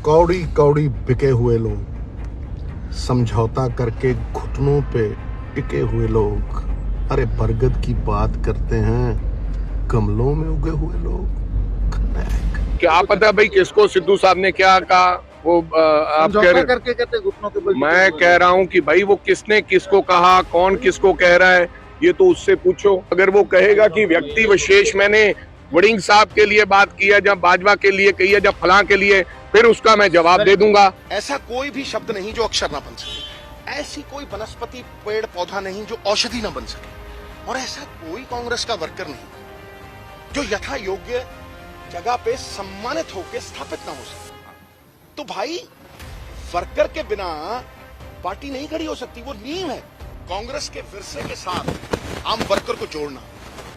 कौड़ी कौड़ी बिके हुए लोग, समझौता करके घुटनों पे टिके हुए लोग। अरे बरगद की बात करते हैं, गमलों में उगे हुए लोग। क्या पता भाई किसको सिद्धू साहब ने क्या कहा, वो आप कह रहे करके कहते घुटनों के बल। मैं कह रहा हूं कि भाई वो किसने किसको कहा, कौन किसको कह रहा है, ये तो उससे पूछो। अगर वो कहेगा कि व्यक्ति विशेष मैंने वड़िंग साहब के लिए बात की है, जब बाजवा के लिए कही है, जब फलां के लिए, फिर उसका मैं जवाब दे दूंगा। ऐसा कोई भी शब्द नहीं जो अक्षर ना बन सके, ऐसी कोई वनस्पति पेड़ पौधा नहीं जो औषधि ना बन सके, और ऐसा कोई कांग्रेस का वर्कर नहीं जो यथा योग्य जगह पे सम्मानित होकर स्थापित ना हो सके। तो भाई वर्कर के बिना पार्टी नहीं खड़ी हो सकती, वो नींव है। कांग्रेस के विरसे के साथ आम वर्कर को जोड़ना,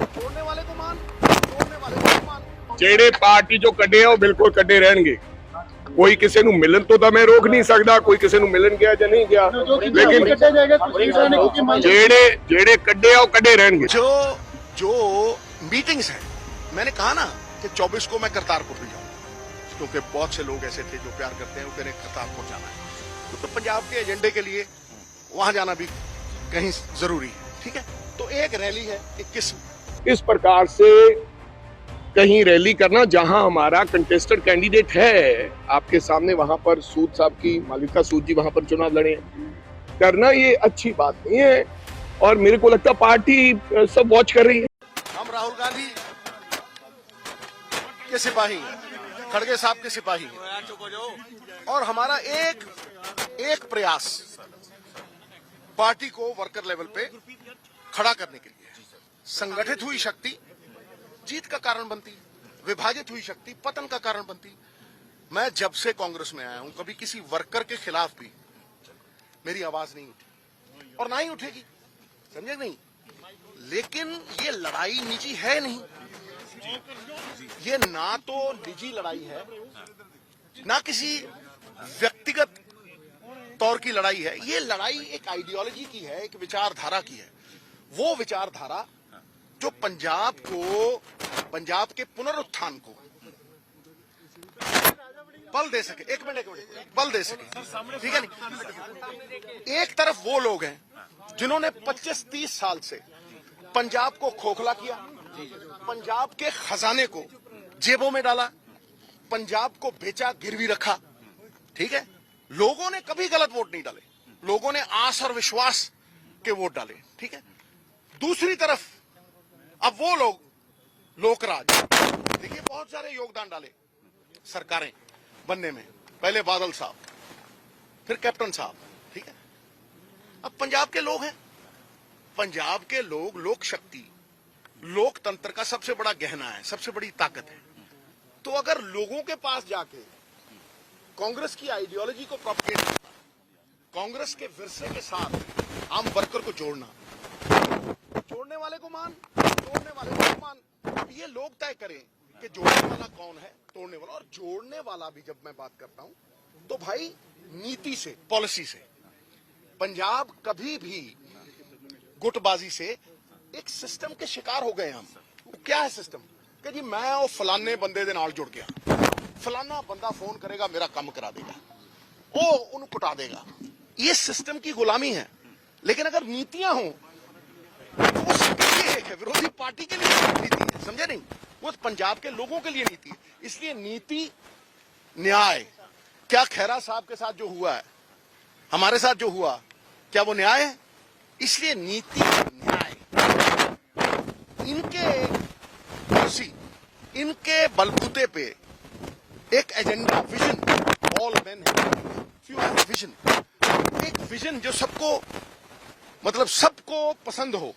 जोड़ने वाले को मान, जोड़ने वाले को मान। जेड़े पार्टी जो कटे हो बिल्कुल कटे रहेंगे। कोई किसी ਨੂੰ ਮਿਲਣ ਤੋਂ ਤਾਂ ਮੈਂ ਰੋਕ ਨਹੀਂ ਸਕਦਾ, ਕੋਈ ਕਿਸੇ ਨੂੰ ਮਿਲਣ ਗਿਆ ਜਾਂ ਨਹੀਂ ਗਿਆ, लेकिन जेड़े कटे हो कटे रहेंगे। जो मीटिंग्स है, मैंने कहा ना कि 24 को मैं करतारपुर भी जाऊंगा, क्योंकि बहुत से लोग ऐसे थे जो प्यार करते हैं, वो कहने करतारपुर जाना है, तो पंजाब के एजेंडे के लिए वहां जाना भी कहीं जरूरी है। ठीक है, तो एक रैली है 21 इस प्रकार से कहीं रैली करना जहां हमारा कंटेस्टेड कैंडिडेट है आपके सामने, वहां पर सूद साहब की मालिका सूद जी वहां पर चुनाव लड़े, करना ये अच्छी बात नहीं है। और मेरे को लगता पार्टी सब वॉच कर रही है। हम राहुल गांधी के सिपाही, खड़गे साहब के सिपाही, और हमारा एक प्रयास पार्टी को वर्कर लेवल पे खड़ा करने के लिए। संगठित हुई शक्ति जीत का कारण बनती, विभाजित हुई शक्ति पतन का कारण बनती। मैं जब से कांग्रेस में आया हूं, कभी किसी वर्कर के खिलाफ भी मेरी आवाज नहीं उठी और ना ही उठेगी, समझे नहीं। लेकिन ये लड़ाई निजी है नहीं, ये ना तो निजी लड़ाई है, ना किसी व्यक्तिगत तौर की लड़ाई है। ये लड़ाई एक आइडियोलॉजी की है, एक विचारधारा की है। वो विचारधारा जो पंजाब के पुनरुत्थान को बल दे सके। एक मिनट बल दे सके, ठीक है नहीं। एक तरफ वो लोग हैं जिन्होंने 25-30 साल से पंजाब को खोखला किया, पंजाब के खजाने को जेबों में डाला, पंजाब को बेचा, गिरवी रखा। ठीक है, लोगों ने कभी गलत वोट नहीं डाले, लोगों ने आस और विश्वास के वोट डाले। ठीक है, दूसरी तरफ अब वो लोग लोकराज, देखिए बहुत सारे योगदान डाले सरकारें बनने में, पहले बादल साहब, फिर कैप्टन साहब। ठीक है, अब पंजाब के लोग हैं, पंजाब के लोग लोक शक्ति, लोकतंत्र का सबसे बड़ा गहना है, सबसे बड़ी ताकत है। तो अगर लोगों के पास जाके कांग्रेस की आइडियोलॉजी को प्रोपेगेट करना, कांग्रेस के विरसे के साथ आम वर्कर को जोड़ना, जोड़ने वाले को मान, तोड़ने वाले को मान। अब ये लोग तय करें कि जोड़ने वाला कौन है, तोड़ने वाला। और जोड़ने वाला भी जब मैं बात करता हूं तो भाई नीति से, पॉलिसी से। पंजाब कभी भी गुटबाजी से एक सिस्टम के शिकार हो गए हम। क्या है सिस्टम? कि जी मैं वो फलाने बंदे दे नाल जुड़ गया, फलाना बंदा फोन करेगा मेरा काम करा देगा, वो उन्हें कुटा देगा। ये सिस्टम की गुलामी है। लेकिन अगर नीतियां हों तो वो सबके लिए एक है, विरोधी पार्टी के लिए नीति है, समझे नहीं, वो पंजाब के लोगों के लिए नीति है। इसलिए नीति, न्याय। क्या खैरा साहब के साथ जो हुआ है, हमारे साथ जो हुआ, क्या वो न्याय है? इसलिए नीति, न्याय, इनके कुर्सी, इनके बलबूते पे एक agenda, vision. All men have vision, एक विजन जो सबको, मतलब सबको पसंद हो।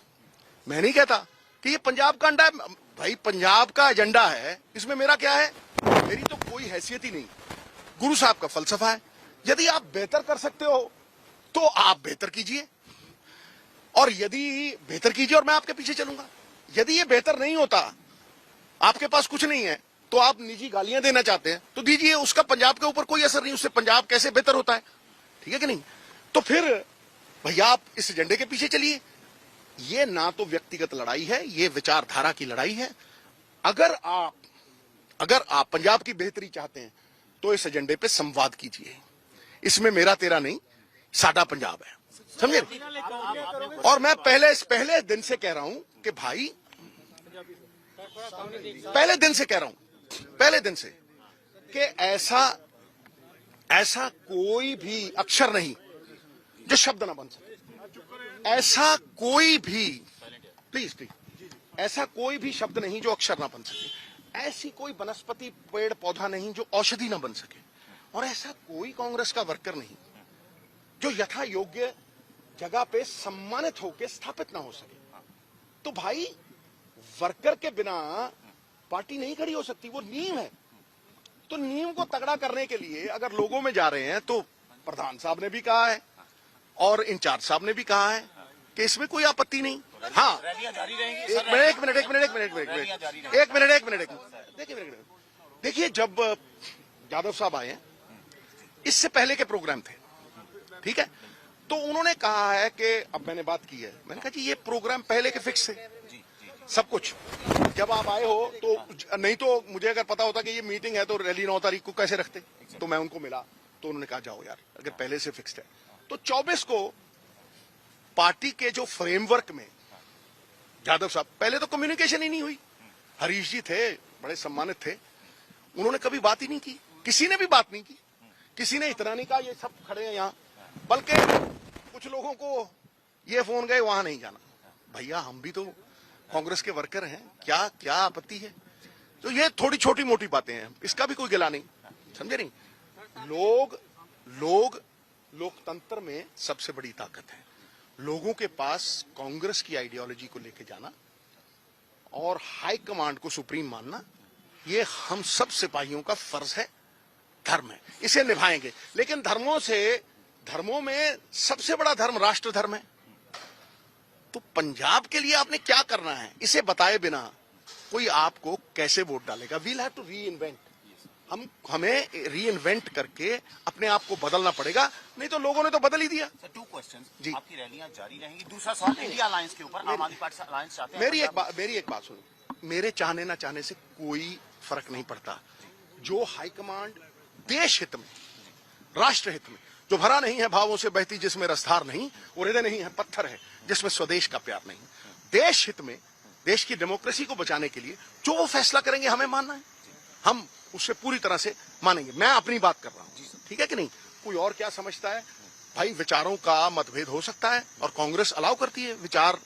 मैं नहीं कहता कि ये पंजाब का अंडा है, भाई पंजाब का एजेंडा है, इसमें मेरा क्या है? मेरी तो कोई हैसियत ही नहीं। गुरु साहब का फलसफा है, यदि आप बेहतर कर सकते हो तो आप बेहतर कीजिए, और यदि बेहतर कीजिए और मैं आपके पीछे चलूंगा। यदि ये बेहतर नहीं होता, आपके पास कुछ नहीं है, तो आप निजी गालियां देना चाहते हैं तो दीजिए, उसका पंजाब के ऊपर कोई असर नहीं, उससे पंजाब कैसे बेहतर होता है। ठीक है कि नहीं? तो फिर भैया आप इस एजेंडे के पीछे चलिए। ये ना तो व्यक्तिगत लड़ाई है, ये विचारधारा की लड़ाई है। अगर आप पंजाब की बेहतरी चाहते हैं तो इस एजेंडे पे संवाद कीजिए। इसमें मेरा तेरा नहीं, साडा पंजाब है, समझे। और मैं पहले दिन से कह रहा हूं कि भाई, पहले दिन से कह रहा हूं, पहले दिन से, कि ऐसा कोई भी अक्षर नहीं जो शब्द ना बन सके। ऐसा कोई भी, प्लीज ऐसा कोई भी शब्द नहीं जो अक्षर ना बन सके। ऐसी कोई वनस्पति, पेड़ पौधा नहीं जो औषधि ना बन सके। और ऐसा कोई कांग्रेस का वर्कर नहीं जो यथा योग्य जगह पे सम्मानित होकर स्थापित ना हो सके। तो भाई, वर्कर के बिना पार्टी नहीं खड़ी हो सकती, वो नींव है। तो नींव को तगड़ा करने के लिए अगर लोगों में जा रहे हैं, तो प्रधान साहब ने भी कहा है और इंचार्ज साहब ने भी कहा है कि इसमें कोई आपत्ति नहीं। हाँ, एक मिनट, देखिए, जब यादव साहब आए हैं, इससे पहले के प्रोग्राम थे, ठीक है, तो उन्होंने कहा है कि, अब मैंने बात की है, मैंने कहा जी ये प्रोग्राम पहले के फिक्स थे सब कुछ। जब आप आए हो तो, नहीं तो मुझे अगर पता होता कि ये मीटिंग है तो रैली 9 तारीख को कैसे रखते। तो मैं उनको मिला तो उन्होंने कहा जाओ यार, अगर पहले से फिक्स्ड है तो 24 को पार्टी के जो फ्रेमवर्क में यादव साहब, पहले तो कम्युनिकेशन ही नहीं हुई। हरीश जी थे, बड़े सम्मानित थे, उन्होंने कभी बात ही नहीं की, किसी ने भी बात नहीं की, किसी ने इतना नहीं कहा ये सब खड़े हैं यहाँ। बल्कि कुछ लोगों को ये फोन गए वहां नहीं जाना। भैया, हम भी तो कांग्रेस के वर्कर हैं, क्या आपत्ति है। तो ये थोड़ी छोटी मोटी बातें हैं, इसका भी कोई गिला नहीं, समझे नहीं। लोकतंत्र में सबसे बड़ी ताकत है लोगों के पास कांग्रेस की आइडियोलॉजी को लेके जाना और हाई कमांड को सुप्रीम मानना। ये हम सब सिपाहियों का फर्ज है, धर्म है, इसे निभाएंगे। लेकिन धर्मों में सबसे बड़ा धर्म राष्ट्र धर्म है। तो पंजाब के लिए आपने क्या करना है, इसे बताए बिना कोई आपको कैसे वोट डालेगा। We'll have to reinvent, हमें री इन्वेंट करके अपने आप को बदलना पड़ेगा, नहीं तो लोगों ने तो बदल ही दिया। टू क्वेश्चंस जी, आपकी रैलियां जारी रहेंगी। दूसरा सवाल इंडिया अलायंस के ऊपर, आम आदमी पार्टी अलायंस चाहते हैं। मेरी एक बात सुनो, मेरे चाहने ना चाहने से कोई फर्क नहीं पड़ता। जो हाईकमांड देश हित में, राष्ट्र हित में, जो भरा नहीं है भावों से बहती जिसमें रसधार नहीं, और हृदय नहीं है पत्थर है जिसमें स्वदेश का प्यार नहीं, देश हित में, देश की डेमोक्रेसी को बचाने के लिए जो वो फैसला करेंगे हमें मानना है, हम उससे पूरी तरह से मानेंगे। मैं अपनी बात कर रहा हूं, ठीक है कि नहीं। कोई और क्या समझता है भाई, विचारों का मतभेद हो सकता है और कांग्रेस अलाउ करती है विचार।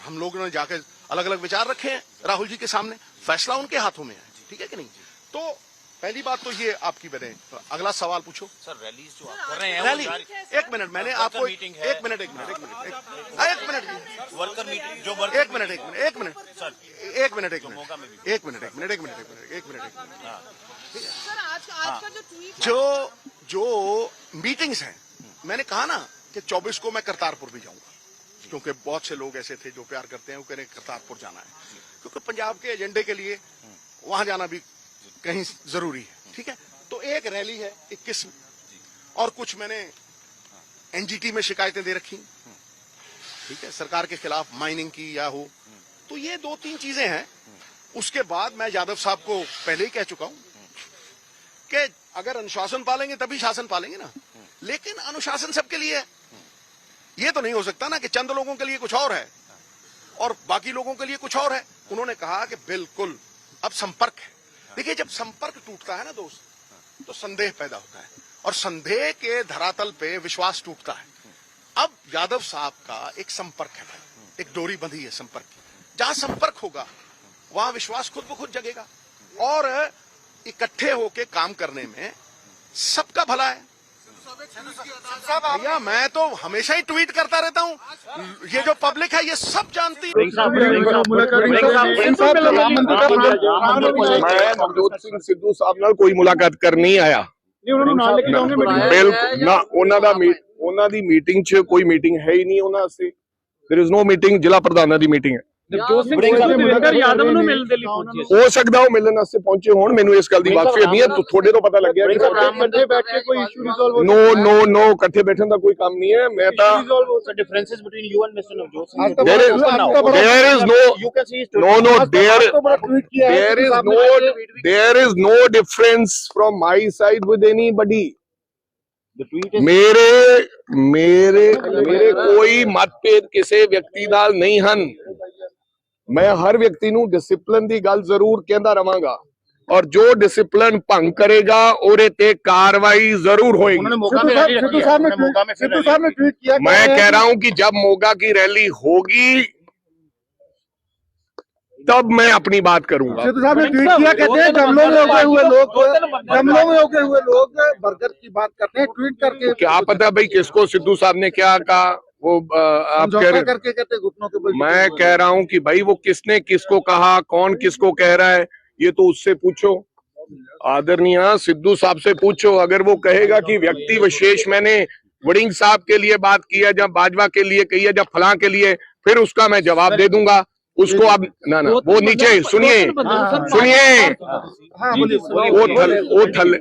हम लोगों ने जाकर अलग अलग विचार रखे हैं राहुल जी के सामने, फैसला उनके हाथों में है, ठीक है कि नहीं। तो पहली बात तो ये आपकी बने। अगला सवाल पूछो सर। रैलीज जो आप कर रहे हैं, रैली, एक मिनट, मैंने आपको एक मिनट वर्कर मीटिंग जो वर्कर, एक मिनट। सर, आज का जो ट्वीट, जो मीटिंग्स हैं, मैंने कहा ना कि 24 को मैं करतारपुर भी जाऊंगा, क्योंकि बहुत से लोग ऐसे थे जो प्यार करते हैं, वो कह रहे करतारपुर जाना है, क्योंकि पंजाब के एजेंडे के लिए वहां जाना भी कहीं जरूरी है, ठीक है। तो एक रैली है 21 और कुछ मैंने एनजीटी में शिकायतें दे रखी, ठीक है, सरकार के खिलाफ माइनिंग की या हो। तो ये 2-3 चीजें हैं। उसके बाद मैं यादव साहब को पहले ही कह चुका हूं कि अगर अनुशासन पालेंगे तभी शासन पालेंगे ना। लेकिन अनुशासन सबके लिए है, ये तो नहीं हो सकता ना कि चंद लोगों के लिए कुछ और है और बाकी लोगों के लिए कुछ और है। उन्होंने कहा कि बिल्कुल अब संपर्क है। देखिए, जब संपर्क टूटता है ना दोस्त, तो संदेह पैदा होता है और संदेह के धरातल पे विश्वास टूटता है। अब यादव साहब का एक संपर्क है भाई, एक डोरी बंधी है संपर्क की। जहां संपर्क होगा वहां विश्वास खुद ब खुद जगेगा और इकट्ठे होके काम करने में सबका भला है। भैया, मैं तो हमेशा ही ट्वीट करता रहता हूं, ये जो पब्लिक है ये सब जानती है। मैं नवजोत ਸਿੰਘ ਸਿੱਧੂ ਸਾਹਿਬ ਨਾਲ ਕੋਈ ਮੁਲਾਕਾਤ ਕਰਨ ਨਹੀਂ ਆਇਆ। ਬਿਲਕੁਲ ਨਾ, ਉਹਨਾਂ ਦੀ ਮੀਟਿੰਗ 'ਚ ਕੋਈ ਮੀਟਿੰਗ ਹੈ ਹੀ ਨਹੀਂ ਉਹਨਾਂ ਵਾਸਤੇ। देयर इज नो मीटिंग, ਜ਼ਿਲ੍ਹਾ ਪ੍ਰਧਾਨਾਂ ਦੀ ਮੀਟਿੰਗ ਹੈ। ਦਵਿੰਦਰ ਯਾਦਵ ਨੂੰ ਮਿਲਣ ਦੇ ਲਈ ਪਹੁੰਚੇ ਸੀ। ਹੋ ਸਕਦਾ ਉਹ ਮਿਲਣ ਵਾਸਤੇ ਪਹੁੰਚੇ ਹੋਣ, ਮੈਨੂੰ ਇਸ ਗੱਲ ਦੀ ਵਾਕਫੀਅਤ ਨਹੀਂ ਹੈ, ਤੁਹਾਡੇ ਤੋਂ ਪਤਾ ਲੱਗਿਆ ਕਿ ਇਕੱਠੇ ਬੈਠ ਕੇ ਕੋਈ ਇਸ਼ੂ ਰਿਜ਼ੋਲਵ नो ਇਕੱਠੇ ਬੈਠਣ ਦਾ ਕੋਈ ਕੰਮ ਨਹੀਂ ਹੈ। ਮੈਂ ਤਾਂ differences between you and Mr. Navjot Singh. there is You can see his there is no difference from my side with anybody. the tweet is ਮੇਰੇ ਕੋਈ ਮਤਭੇਦ ਕਿਸੇ ਵਿਅਕਤੀ ਨਾਲ ਨਹੀਂ ਹਨ। ਮੈਂ ਹਰ ਵਿਅਕਤੀ ਨੂੰ ਡਿਸਪਲਿਨ ਦੀ ਗੱਲ ਜ਼ਰੂਰ ਕਹਿੰਦਾ ਰਵਾਂਗਾ और जो डिसिप्लिन भंग करेगा और ते कार्रवाई जरूर होगी। उन्होंने मौका में सिद्धू साहब ने ट्वीट किया, मैं कह रहा हूं कि जब मोगा की रैली होगी तब मैं अपनी बात करूंगा। सिद्धू साहब ने ट्वीट किया, कहते हैं गमलों में उगे हुए लोग बरगद की बात करते हैं ट्वीट करके। क्या पता भाई किसको सिद्धू साहब ने क्या कहा, वो आप कह रहे करके कहते घुटनों के बल। मैं कह रहा हूं कि भाई वो किसने किसको कहा, कौन किसको कह रहा है, ये तो उससे पूछो, आदरणीय सिद्धू साहब से पूछो। अगर वो कहेगा कि व्यक्ति विशेष मैंने वड़िंग साहब के लिए बात की है, जब बाजवा के लिए कही है, जब फलां के लिए, फिर उसका मैं जवाब दे दूंगा उसको। अब ना वो नीचे सुनिए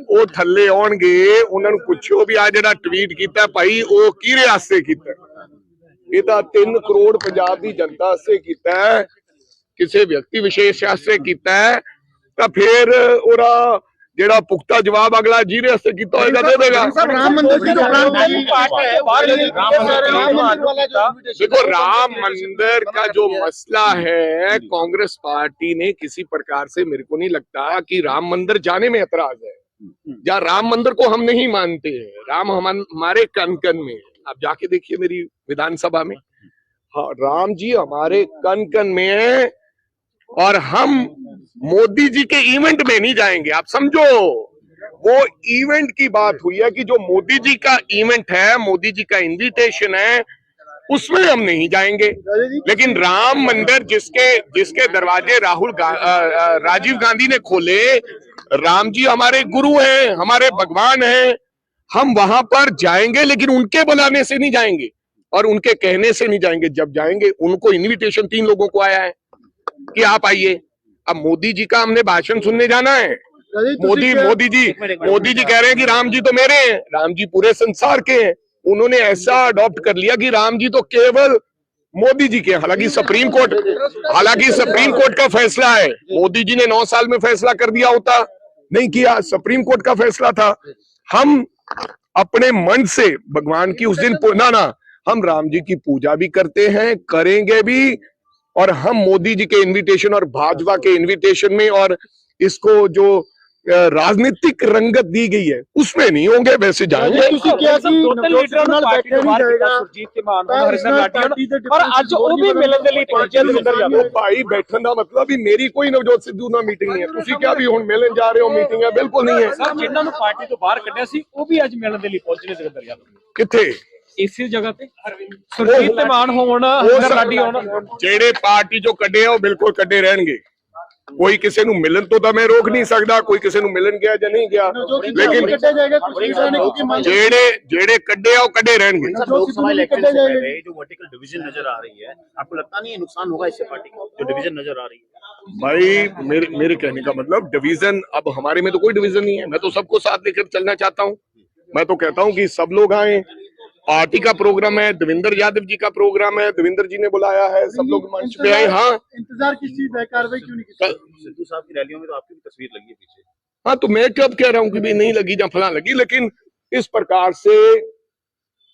वो थल्ले आउणगे, उन्होंने पूछो भी आ जिहड़ा ट्वीट कीता भाई वो किहदे वास्ते कीता। ये तां 3 करोड़ पंजाब दी जनता वास्ते कीता है, किसी व्यक्ति विशेष वास्ते कीता है, ਤਾਂ फिर ओरा ਜਿਹੜਾ ਪੁਖਤਾ ਜਵਾਬ ਅਗਲਾ ਜਿਹਦੇ ਵਾਸਤੇ ਕੀਤਾ ਹੋਏਗਾ ਦੇ ਦੇਗਾ। राम मंदिर की जो देखो राम मंदिर का जो मसला है, कांग्रेस पार्टी ने किसी प्रकार से, मेरे को नहीं लगता कि राम मंदिर जाने में एतराज है, या राम मंदिर को हम नहीं मानते हैं। राम हमारे कन कन में है, आप जाके देखिए मेरी विधानसभा में। हाँ, राम जी हमारे कन कन में है और हम मोदी जी के इवेंट में नहीं जाएंगे। आप समझो, वो इवेंट की बात हुई है कि जो मोदी जी का इवेंट है, मोदी जी का इनविटेशन है, उसमें हम नहीं जाएंगे। लेकिन राम मंदिर जिसके दरवाजे राजीव गांधी ने खोले, राम जी हमारे गुरु हैं, हमारे भगवान हैं, हम वहां पर जाएंगे, लेकिन उनके बुलाने से नहीं जाएंगे और उनके कहने से नहीं जाएंगे। जब जाएंगे, उनको इनविटेशन 3 लोगों को आया है कि आप आइए। अब मोदी जी का हमने भाषण सुनने जाना है। मोदी जी कह रहे हैं कि राम जी तो मेरे हैं, राम जी पूरे संसार के हैं। उन्होंने ऐसा अडॉप्ट कर लिया कि राम जी तो केवल मोदी जी के। हालांकि सुप्रीम कोर्ट का फैसला है, मोदी जी ने 9 साल में फैसला कर दिया होता, नहीं किया, सुप्रीम कोर्ट का फैसला था। हम अपने मन से भगवान की उस दिन हम राम जी की पूजा भी करते हैं, करेंगे भी, और हम मोदी जी के इनविटेशन और भाजपा के इनविटेशन में और इसको जो राजनीतिक रंगत दी गई है उसमें नहीं होंगे, वैसे जाएंगे। भाई बैठन का मतलब भी मेरी कोई नवजोत सिद्धू ना मीटिंग नहीं है। तुसी क्या भी हुण मिलन जा रहे हो, मीटिंग है? बिल्कुल नहीं है सर। जिन्हां नूं पार्टी तो बाहर कढ़िया सी वो भी अज मिलन दे लई पहुंचे ने दविंਦਰ यादव। किथे? इसी जगह पे सुरजीत ते मान होण, हरिंदर लाडी होण, जेड़े पार्टी जो कड्डे आ बिल्कुल कड्डे रहणगे। कोई किसी नूं मिलन तो मैं रोक नहीं सकता, कोई किसी नूं मिलन गया या नहीं गया, लेकिन जेड़े कड्डे आ कड्डे रहणगे। लोकसभा इलेक्शन से पहले जो वर्टिकल डिवीजन नजर आ रही है, आपको लगता नहीं है नुकसान होगा इससे पार्टी को, जो डिवीजन नजर आ रही है? भाई मेरे कहने का मतलब डिवीजन, अब हमारे में तो कोई डिवीजन नहीं है। मैं तो सबको साथ लेकर चलना चाहता हूँ। मैं तो कहता हूँ कि सब लोग आए। पार्टी का प्रोग्राम है, देवेंद्र यादव जी का प्रोग्राम है, देवेंद्र जी ने बुलाया है, सब लोग मंच पे आए। हाँ, इंतजार किस चीज है, कार्रवाई क्यों नहीं की? सिद्धू साहब की रैलियों में तो आपकी भी तस्वीर लगी है पीछे। हाँ, तो मैं कब कह रहा हूँ कि भाई नहीं लगी या फला लगी, लेकिन इस प्रकार से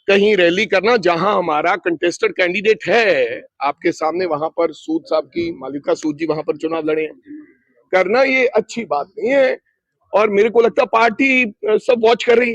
कहीं रैली करना जहां हमारा कंटेस्टेड कैंडिडेट है आपके सामने, वहां पर सूद साहब की मालिका सूद जी वहां पर चुनाव लड़े, करना ये अच्छी बात नहीं है। और मेरे को लगता पार्टी सब वॉच कर रही है।